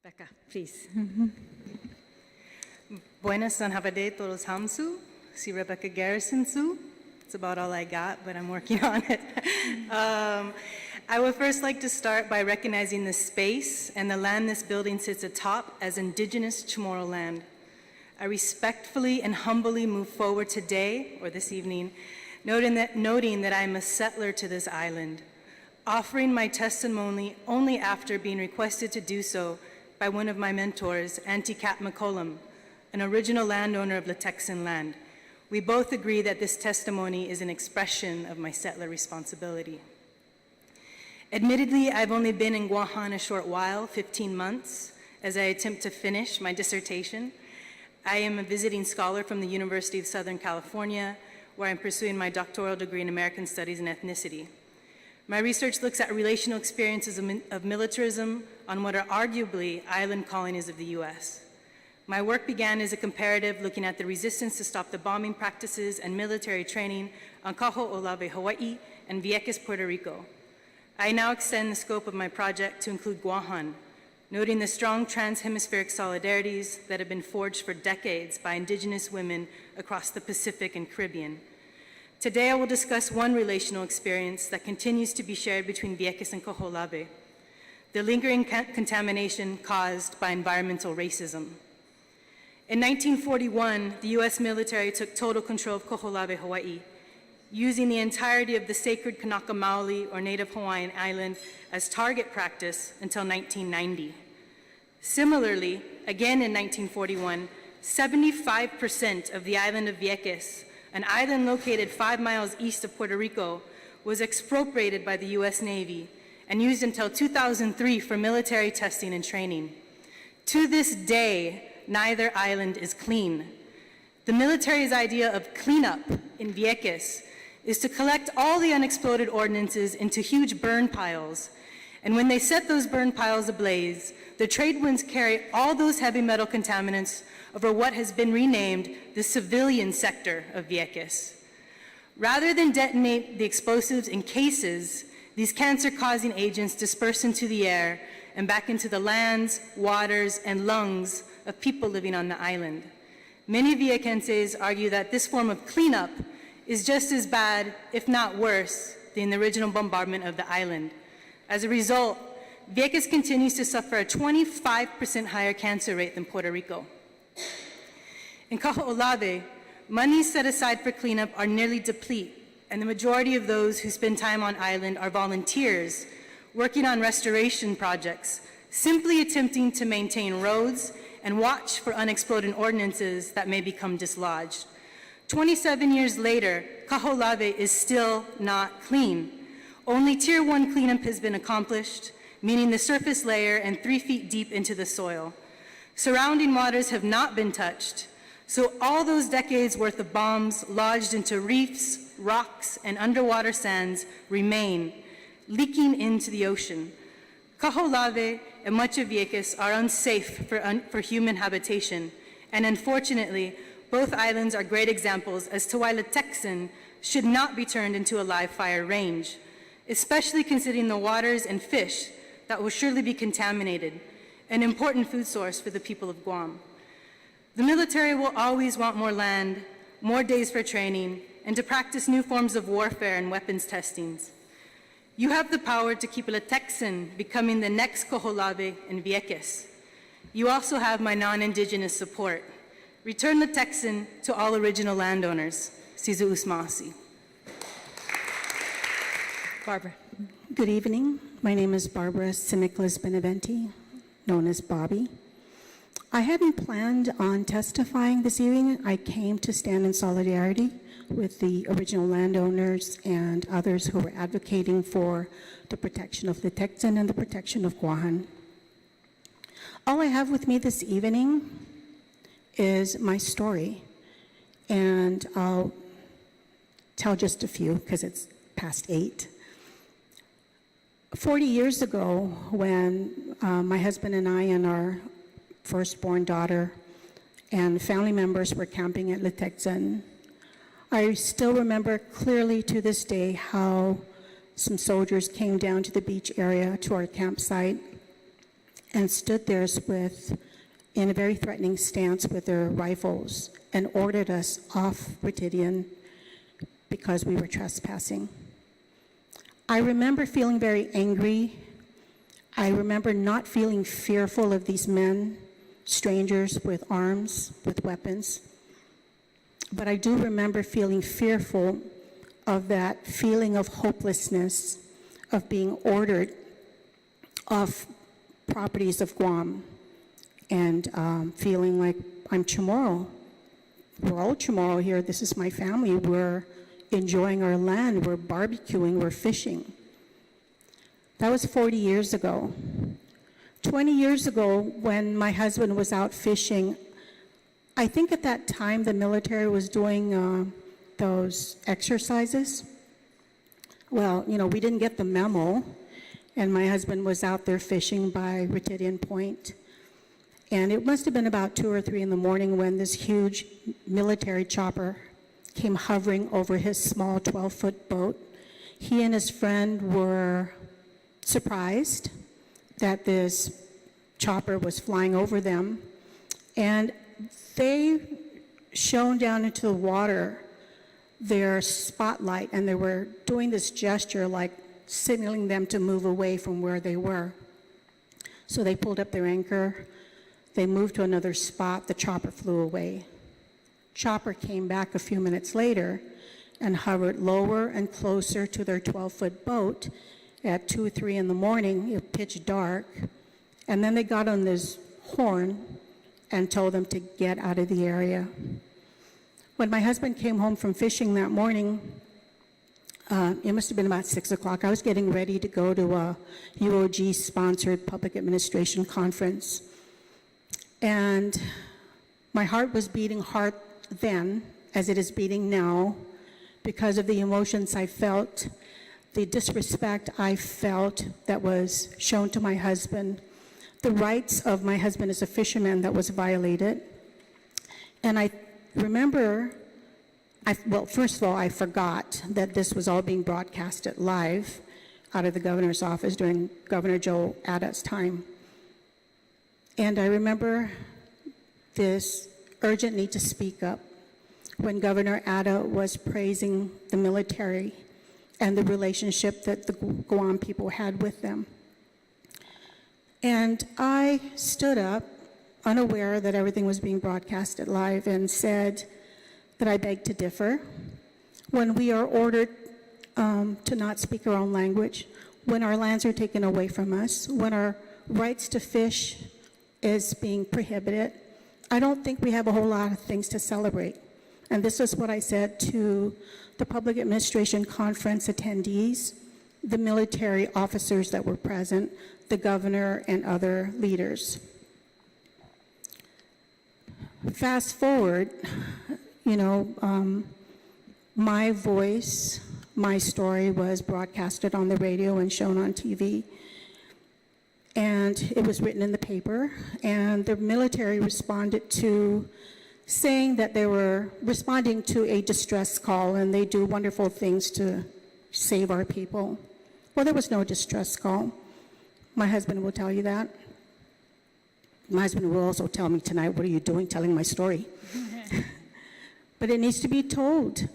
Becka, please. Buenas Sanhavade todos hamsu. Si Rebecca Garrison su. It's about all I got, but I'm working on it. I would first like to start by recognizing the space and the land this building sits atop as Indigenous Chamorro land. I respectfully and humbly move forward today, or this evening, noting that I am a settler to this island, offering my testimony only after being requested to do so by one of my mentors, Auntie Kat McCollum, an original landowner of Litekyan land. We both agree that this testimony is an expression of my settler responsibility. Admittedly, I've only been in Guam a short while, 15 months, as I attempt to finish my dissertation. I am a visiting scholar from the University of Southern California, where I'm pursuing my doctoral degree in American Studies and Ethnicity. My research looks at relational experiences of militarism on what are arguably island colonies of the US. My work began as a comparative looking at the resistance to stop the bombing practices and military training on Kaho'olawe, Hawaii, and Vieques, Puerto Rico. I now extend the scope of my project to include Guam, noting the strong trans-hemispheric solidarities that have been forged for decades by Indigenous women across the Pacific and Caribbean. Today, I will discuss one relational experience that continues to be shared between Vieques and Kaho'olawe, the lingering contamination caused by environmental racism. In 1941, the US military took total control of Kaho'olawe, Hawaii, using the entirety of the sacred Kanaka Maoli, or Native Hawaiian island, as target practice until 1990. Similarly, again in 1941, 75% of the island of Vieques, an island located 5 miles east of Puerto Rico, was expropriated by the US Navy and used until 2003 for military testing and training. To this day, neither island is clean. The military's idea of cleanup in Vieques is to collect all the unexploded ordnances into huge burn piles. And when they set those burn piles ablaze, the trade winds carry all those heavy metal contaminants over what has been renamed the civilian sector of Vieques. Rather than detonate the explosives in cases, these cancer-causing agents disperse into the air and back into the lands, waters, and lungs of people living on the island. Many Viequenses argue that this form of cleanup is just as bad, if not worse, than the original bombardment of the island. As a result, Vieques continues to suffer a 25% higher cancer rate than Puerto Rico. In Kaho'olawe, monies set aside for cleanup are nearly deplete, and the majority of those who spend time on island are volunteers working on restoration projects, simply attempting to maintain roads and watch for unexploded ordnances that may become dislodged. 27 years later, Kaho'olawe is still not clean. Only Tier 1 cleanup has been accomplished, meaning the surface layer and 3 feet deep into the soil. Surrounding waters have not been touched, so all those decades worth of bombs lodged into reefs, rocks, and underwater sands remain, leaking into the ocean. Kaho'olawe and much of Vieques are unsafe for human habitation, and unfortunately, both islands are great examples as to why Litekyan should not be turned into a live fire range, especially considering the waters and fish that will surely be contaminated, an important food source for the people of Guam. The military will always want more land, more days for training, and to practice new forms of warfare and weapons testings. You have the power to keep Litekyan becoming the next Kaho'olawe and Vieques. You also have my non-Indigenous support. Return Litekyan to all original landowners. Sizu Usmasi. Barbara. Good evening. My name is Barbara Simiclas Beneventi, known as Bobbie. I hadn't planned on testifying this evening. I came to stand in solidarity with the original landowners and others who were advocating for the protection of Litekyan and the protection of Guam. All I have with me this evening is my story, and I'll tell just a few because it's past 8. 40 years ago, when my husband and I and our firstborn daughter and family members were camping at Litekyan, I still remember clearly to this day how some soldiers came down to the beach area to our campsite and stood there in a very threatening stance with their rifles and ordered us off Prutehi because we were trespassing. I remember feeling very angry. I remember not feeling fearful of these men, strangers with arms, with weapons. But I do remember feeling fearful of that feeling of hopelessness, of being ordered off properties of Guam, and feeling like I'm Chamorro. We're all Chamorro here. This is my family. We're enjoying our land. We're barbecuing. We're fishing. That was 40 years ago. 20 years ago, when my husband was out fishing, I think at that time the military was doing those exercises. Well, you know, we didn't get the memo, and my husband was out there fishing by Prutehi Point. And it must have been about 2 or 3 in the morning when this huge military chopper came hovering over his small 12-foot boat. He and his friend were surprised that this chopper was flying over them, and they shone down into the water their spotlight, and they were doing this gesture like signaling them to move away from where they were. So they pulled up their anchor, they moved to another spot, the chopper flew away. Chopper came back a few minutes later and hovered lower and closer to their 12-foot boat at 2 or 3 in the morning. It was pitch dark, and then they got on this horn and told them to get out of the area. When my husband came home from fishing that morning, it must have been about 6 o'clock. I was getting ready to go to a UOG-sponsored public administration conference. And my heart was beating hard then, as it is beating now, because of the emotions I felt, the disrespect I felt that was shown to my husband, the rights of my husband as a fisherman that was violated. And I remember, well, first of all, I forgot that this was all being broadcasted live out of the governor's office during Governor Joe Ada's time. And I remember this urgent need to speak up when Governor Ada was praising the military and the relationship that the Guam people had with them. And I stood up, unaware that everything was being broadcasted live, and said that I beg to differ. When we are ordered to not speak our own language, when our lands are taken away from us, when our rights to fish is being prohibited, I don't think we have a whole lot of things to celebrate. And this is what I said to the public administration conference attendees, the military officers that were present, the governor, and other leaders. Fast forward, you know, my voice, my story was broadcasted on the radio and shown on TV. And it was written in the paper, and the military responded to saying that they were responding to a distress call, and they do wonderful things to save our people. Well, there was no distress call. My husband will tell you that. My husband will also tell me tonight, what are you doing telling my story? But it needs to be told,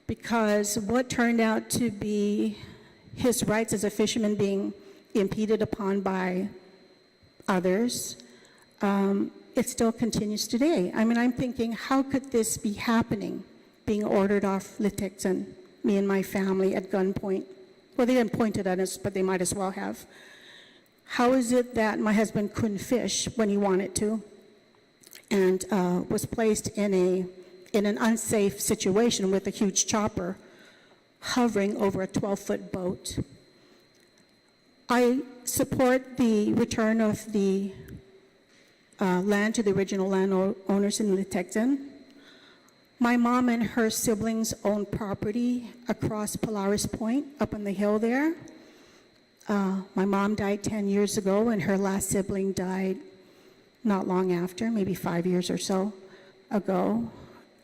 because what turned out to be his rights as a fisherman being impeded upon by others, it still continues today. I mean, I'm thinking, how could this be happening, being ordered off Litekyan, me and my family at gunpoint? Well, they didn't point it at us, but they might as well have. How is it that my husband couldn't fish when he wanted to, and was placed in an unsafe situation with a huge chopper hovering over a 12-foot boat? I support the return of the land to the original landowners in Litekyan. My mom and her siblings own property across Polaris Point, up on the hill there. My mom died 10 years ago, and her last sibling died not long after, maybe 5 years or so ago.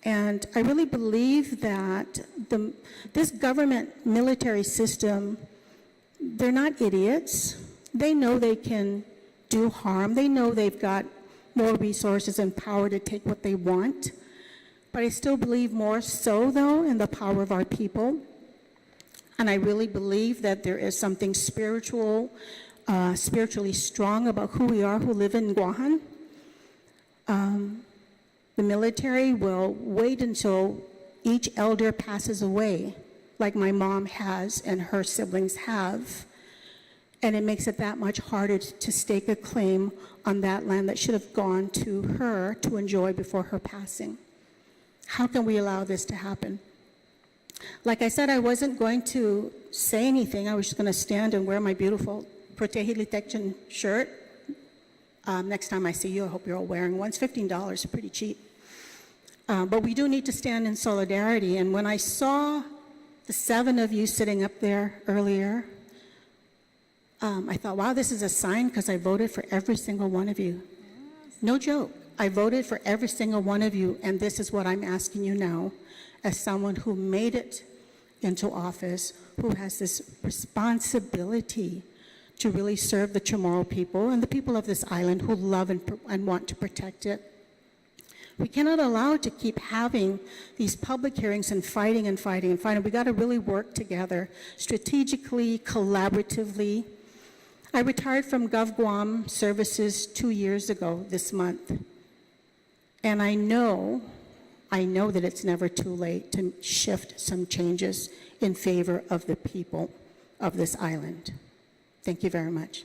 And I really believe that this government military system, they're not idiots. They know they can do harm. They know they've got more resources and power to take what they want. But I still believe more so, though, in the power of our people. And I really believe that there is something spiritually strong about who we are who live in Guam. The military will wait until each elder passes away, like my mom has and her siblings have. And it makes it that much harder to stake a claim on that land that should have gone to her to enjoy before her passing. How can we allow this to happen? Like I said, I wasn't going to say anything. I was just going to stand and wear my beautiful Prutehi Litekyan shirt. Next time I see you, I hope you're all wearing one. It's $15, pretty cheap. But we do need to stand in solidarity. And when I saw the 7 of you sitting up there earlier, I thought, wow, this is a sign, because I voted for every single one of you. No joke. I voted for every single one of you, and this is what I'm asking you now, as someone who made it into office, who has this responsibility to really serve the Chamorro people and the people of this island who love and want to protect it. We cannot allow to keep having these public hearings and fighting and fighting and fighting. We got to really work together, strategically, collaboratively. I retired from Gov Guam services 2 years ago this month. And I know that it's never too late to shift some changes in favor of the people of this island. Thank you very much.